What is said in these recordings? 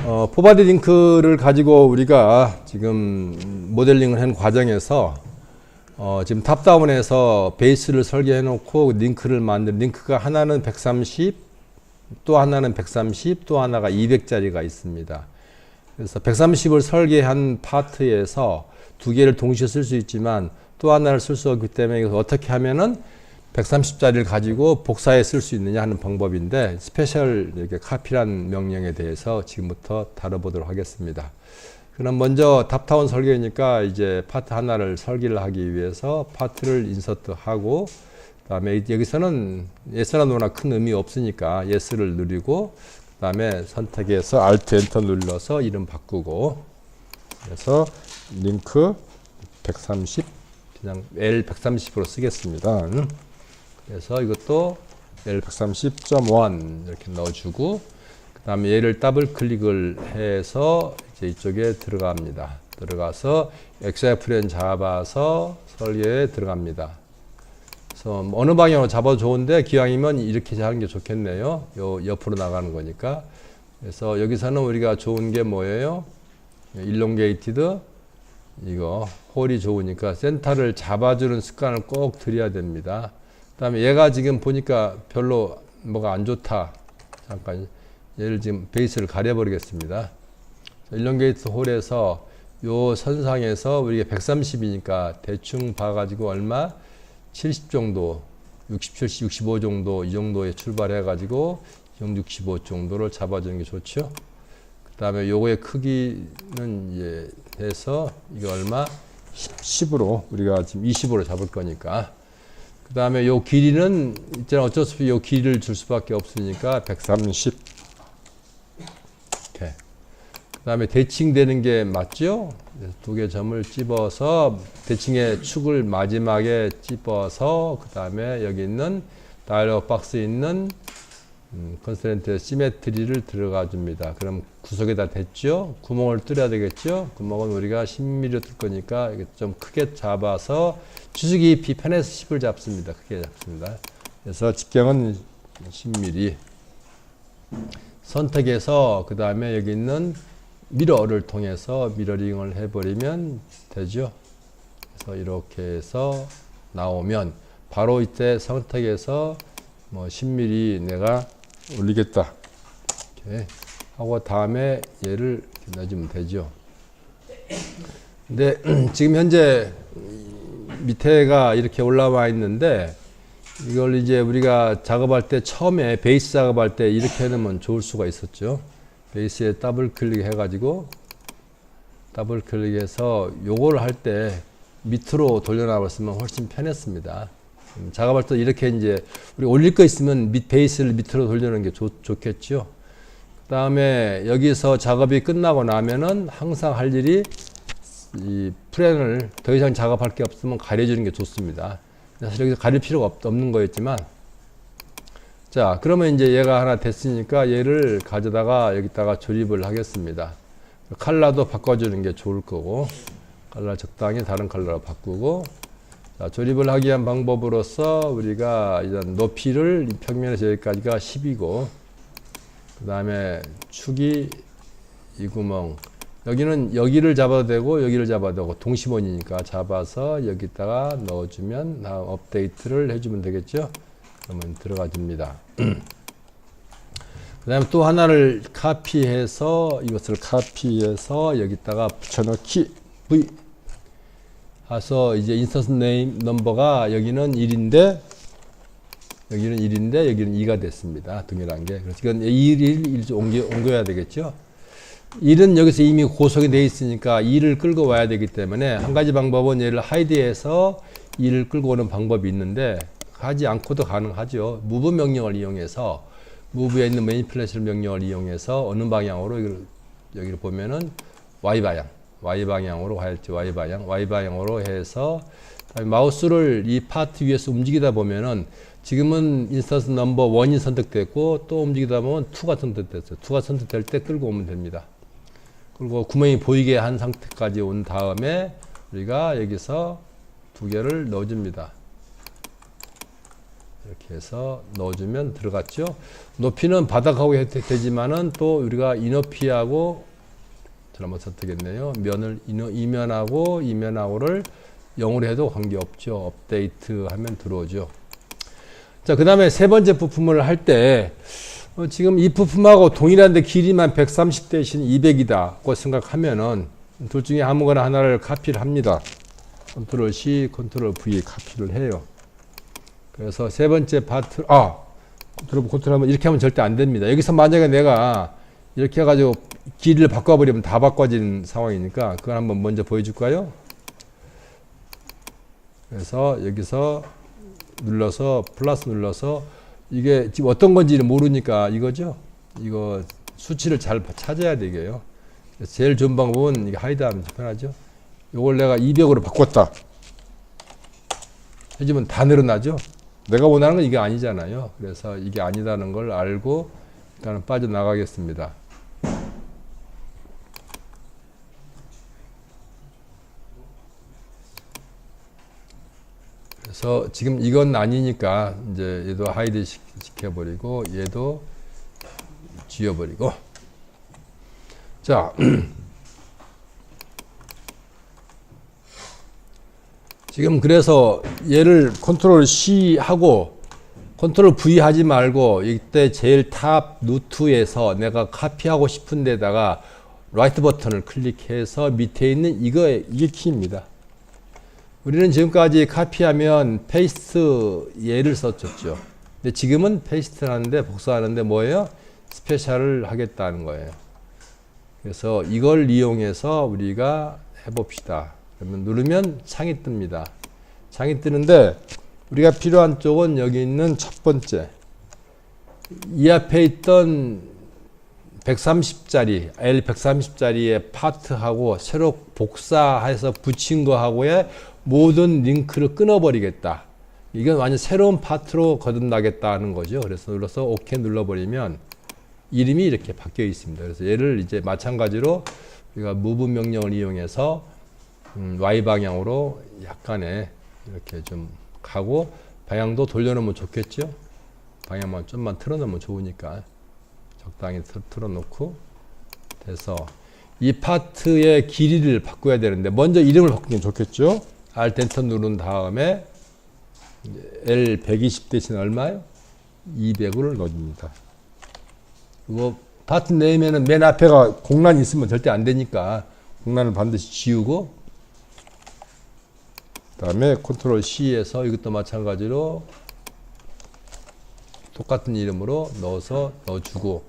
포바디 링크를 가지고 우리가 지금 모델링을 한 과정에서 지금 탑다운에서 베이스를 설계해 놓고 링크를 만든 링크가 하나는 130, 또 하나는 130, 또 하나가 200짜리가 있습니다. 그래서 130을 설계한 파트에서 두 개를 동시에 쓸 수 있지만 또 하나를 쓸 수 없기 때문에 이것을 어떻게 하면은 130짜리를 가지고 복사해 쓸 수 있느냐 하는 방법인데, 스페셜 이렇게 카피란 명령에 대해서 지금부터 다뤄보도록 하겠습니다. 그럼 먼저 탑다운 설계니까 이제 파트 하나를 설계를 하기 위해서 파트를 인서트하고, 그 다음에 여기서는 예스나 노나 큰 의미 없으니까 예스를 누르고, 그 다음에 선택해서 Alt 엔터 눌러서 이름 바꾸고, 그래서 링크 130 그냥 L130으로 쓰겠습니다. 그래서 이것도 L130.1 이렇게 넣어주고, 그 다음에 얘를 더블 클릭을 해서 이제 이쪽에 들어갑니다. 들어가서 XFN 잡아서 설계에 들어갑니다. 그래서 어느 방향으로 잡아도 좋은데 기왕이면 이렇게 하는 게 좋겠네요. 요 옆으로 나가는 거니까. 그래서 여기서는 우리가 좋은 게 뭐예요? 일롱게이티드, 이거 홀이 좋으니까 센터를 잡아주는 습관을 꼭 들여야 됩니다. 그 다음에 얘가 지금 보니까 별로 뭐가 안 좋다. 잠깐 얘를 지금 베이스를 가려버리겠습니다. 일롱게이트 홀에서 요 선상에서 우리가 130이니까 대충 봐가지고 얼마? 70 정도, 60, 70, 65 정도, 이 정도에 출발해가지고 65 정도를 잡아주는 게 좋죠. 그 다음에 요거의 크기는 이제 해서 이거 얼마? 10으로 우리가 지금 20으로 잡을 거니까. 그 다음에 요 길이는 있잖아, 어쩔 수 없이 요 길이를 줄 수밖에 없으니까 130. 이렇게. 그 다음에 대칭되는 게 맞죠? 두 개 점을 집어서 대칭의 축을 마지막에 집어서, 그 다음에 여기 있는 다이얼로그 박스에 있는 컨스트레인트 시메트리를 들어가 줍니다. 그럼 구석에다 댔죠? 구멍을 뚫어야 되겠죠? 구멍은 우리가 10mm로 뚫을 거니까 이게 좀 크게 잡아서 주수 깊이 편해서 10을 잡습니다. 크게 잡습니다. 그래서 직경은 10mm. 선택해서 그 다음에 여기 있는 미러를 통해서 미러링을 해버리면 되죠. 그래서 이렇게 해서 나오면 바로 이때 선택해서 뭐 10mm 내가 올리겠다. 이렇게 하고 다음에 얘를 넣어주면 되죠. 근데 지금 현재 밑에가 이렇게 올라와 있는데, 이걸 이제 우리가 작업할 때 처음에 베이스 작업할 때 이렇게 해놓으면 좋을 수가 있었죠. 베이스에 더블 클릭 해가지고 더블 클릭해서 요거를 할 때 밑으로 돌려놔봤으면 훨씬 편했습니다. 작업할 때 이렇게 이제 우리 올릴 거 있으면 베이스를 밑으로 돌려놓는 게 좋겠죠. 그 다음에 여기서 작업이 끝나고 나면은 항상 할 일이 이 프렌을 더 이상 작업할 게 없으면 가려주는 게 좋습니다. 사실 여기서 가릴 필요가 없는 거였지만, 자, 그러면 이제 얘가 하나 됐으니까 얘를 가져다가 여기다가 조립을 하겠습니다. 컬러도 바꿔주는 게 좋을 거고, 컬러 적당히 다른 컬러로 바꾸고, 자, 조립을 하기 위한 방법으로서 우리가 일단 높이를 이 평면에서 여기까지가 10이고, 그 다음에 축이 이 구멍, 여기는 여기를 잡아도 되고 여기를 잡아도 되고 동심원이니까 잡아서 여기다가 넣어주면 다음 업데이트를 해주면 되겠죠. 그러면 들어가 줍니다. 그 다음에 또 하나를 카피해서 이것을 카피해서 여기다가 붙여넣기 V 해서 이제 인스턴스 네임 넘버가 여기는 1인데 여기는 1인데 여기는 2가 됐습니다. 동일한 게. 그래서 이건 1을 옮겨야 되겠죠. 1은 여기서 이미 고속이 되어 있으니까 2를 끌고 와야 되기 때문에 한 가지 방법은 얘를 하이드해서 2를 끌고 오는 방법이 있는데, 하지 않고도 가능하죠. 무브 명령을 이용해서, 무브에 있는 매니플레이션 명령을 이용해서 어느 방향으로 여기를 보면은 Y방향으로 할지 Y방향으로 해서 마우스를 이 파트 위에서 움직이다 보면은 지금은 인스턴스 넘버 1이 선택됐고 또 움직이다 보면 2가 선택됐어요. 2가 선택될 때 끌고 오면 됩니다. 그리고 구멍이 보이게 한 상태까지 온 다음에 우리가 여기서 두 개를 넣어줍니다. 이렇게 해서 넣어주면 들어갔죠. 높이는 바닥하고 해도 되지만은 또 우리가 이 높이하고 잘못 선택했네요. 면을 이면하고 이면하고를 0으로 해도 관계없죠. 업데이트 하면 들어오죠. 자, 그 다음에 세 번째 부품을 할 때 지금 이 부품하고 동일한데 길이만 130 대신 200이다고 생각하면은 둘 중에 아무거나 하나를 카피를 합니다. 컨트롤 C, 컨트롤 V 카피를 해요. 그래서 세 번째 파트, 컨트롤 하면 이렇게 하면 절대 안 됩니다. 여기서 만약에 내가 이렇게 해가지고 길이를 바꿔버리면 다 바꿔지는 상황이니까 그걸 한번 먼저 보여줄까요? 그래서 여기서 눌러서 플러스 눌러서 이게 지금 어떤 건지를 모르니까 이거죠. 이거 수치를 잘 찾아야 되게요. 제일 좋은 방법은 이게 하이드하면 편하죠. 이걸 내가 200으로 바꿨다 해주면 다 늘어나죠. 내가 원하는 건 이게 아니잖아요. 그래서 이게 아니다는 걸 알고 일단은 빠져나가겠습니다. 그래서 지금 이건 아니니까 이제 얘도 하이드 시켜버리고 얘도 지워버리고. 자, 지금 그래서 얘를 컨트롤 C 하고 컨트롤 V 하지 말고 이때 제일 탑 루트에서 내가 카피하고 싶은 데다가 라이트 버튼을 클릭해서 밑에 있는 이게 키입니다. 우리는 지금까지 카피하면 페이스트 얘를 썼었죠. 근데 지금은 페이스트 하는데 복사하는데 뭐예요? 스페셜을 하겠다는 거예요. 그래서 이걸 이용해서 우리가 해봅시다. 그러면 누르면 창이 뜹니다. 창이 뜨는데 우리가 필요한 쪽은 여기 있는 첫 번째 이 앞에 있던 130짜리 L130짜리의 파트하고 새로 복사해서 붙인 거하고의 모든 링크를 끊어버리겠다. 이건 완전 새로운 파트로 거듭나겠다는 거죠. 그래서 눌러서 OK 눌러버리면 이름이 이렇게 바뀌어 있습니다. 그래서 얘를 이제 마찬가지로 우리가 move 명령을 이용해서 Y 방향으로 약간의 이렇게 좀 가고 방향도 돌려놓으면 좋겠죠. 방향만 좀만 틀어놓으면 좋으니까 적당히 틀어놓고 돼서 이 파트의 길이를 바꿔야 되는데 먼저 이름을 바꾸면 좋겠죠. Alt 엔터 누른 다음에 L120 대신 얼마요? 200을 넣어줍니다. 그리고 파트 네임에는 맨 앞에가 공란이 있으면 절대 안 되니까 공란을 반드시 지우고 그 다음에 컨트롤 C에서 이것도 마찬가지로 똑같은 이름으로 넣어주고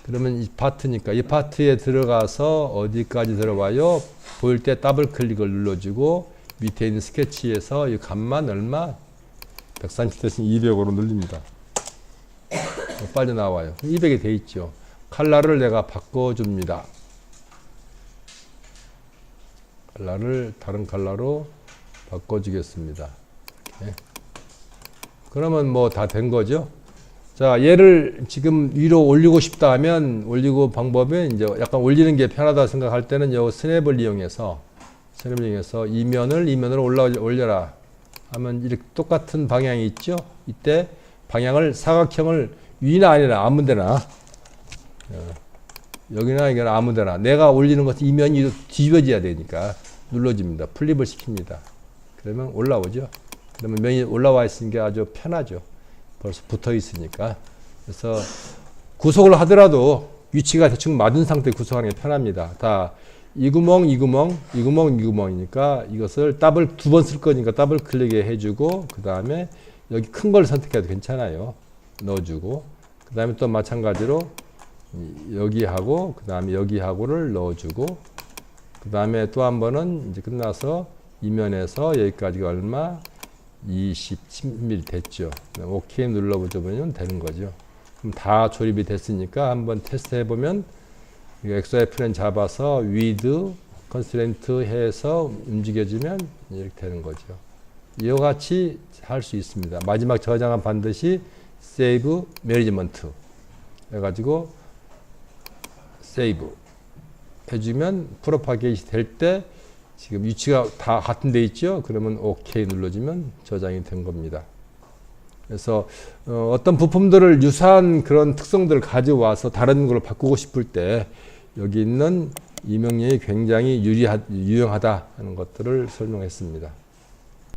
그러면 이 파트니까 이 파트에 들어가서 어디까지 들어와요? 보일 때 더블 클릭을 눌러주고 밑에 있는 스케치에서 이 값만 얼마? 130 대신 200으로 늘립니다. 빠져나와요. 200이 돼 있죠. 컬러를 내가 바꿔줍니다. 컬러를 다른 컬러로 바꿔주겠습니다. 이렇게. 그러면 뭐 다 된 거죠. 자, 얘를 지금 위로 올리고 싶다 하면 올리고 방법은 이제 약간 올리는 게 편하다 생각할 때는 요 스냅을 이용해서 이면으로 올려라 하면 이렇게 똑같은 방향이 있죠. 이때 방향을 사각형을 위나 아니나 아무 데나 여기나 이거나 아무 데나 내가 올리는 것은 이면이 뒤집어져야 되니까 눌러줍니다. 플립을 시킵니다. 그러면 올라오죠. 그러면 면이 올라와 있으니까 아주 편하죠. 벌써 붙어 있으니까. 그래서 구속을 하더라도 위치가 대충 맞은 상태에 구속하는 게 편합니다. 다 이 구멍이니까 이것을 더블 두 번 쓸 거니까 더블 클릭 해주고 그 다음에 여기 큰 걸 선택해도 괜찮아요. 넣어주고 그 다음에 또 마찬가지로 여기하고 그 다음에 여기하고를 넣어주고 그 다음에 또 한 번은 이제 끝나서 이면에서 여기까지가 얼마? 27mm 됐죠. OK 눌러보면 되는 거죠. 그럼 다 조립이 됐으니까 한번 테스트 해보면 XY 플랜 잡아서 위드 컨스트레인트 해서 움직여주면 이렇게 되는 거죠. 이와 같이 할 수 있습니다. 마지막 저장은 반드시 Save Management 해가지고 Save 해주면 프로파게이트 될 때 지금 위치가 다 같은 데 있죠? 그러면 OK 눌러주면 저장이 된 겁니다. 그래서 어떤 부품들을 유사한 그런 특성들을 가져와서 다른 걸로 바꾸고 싶을 때 여기 있는 이 명령이 굉장히 유용하다 하는 것들을 설명했습니다.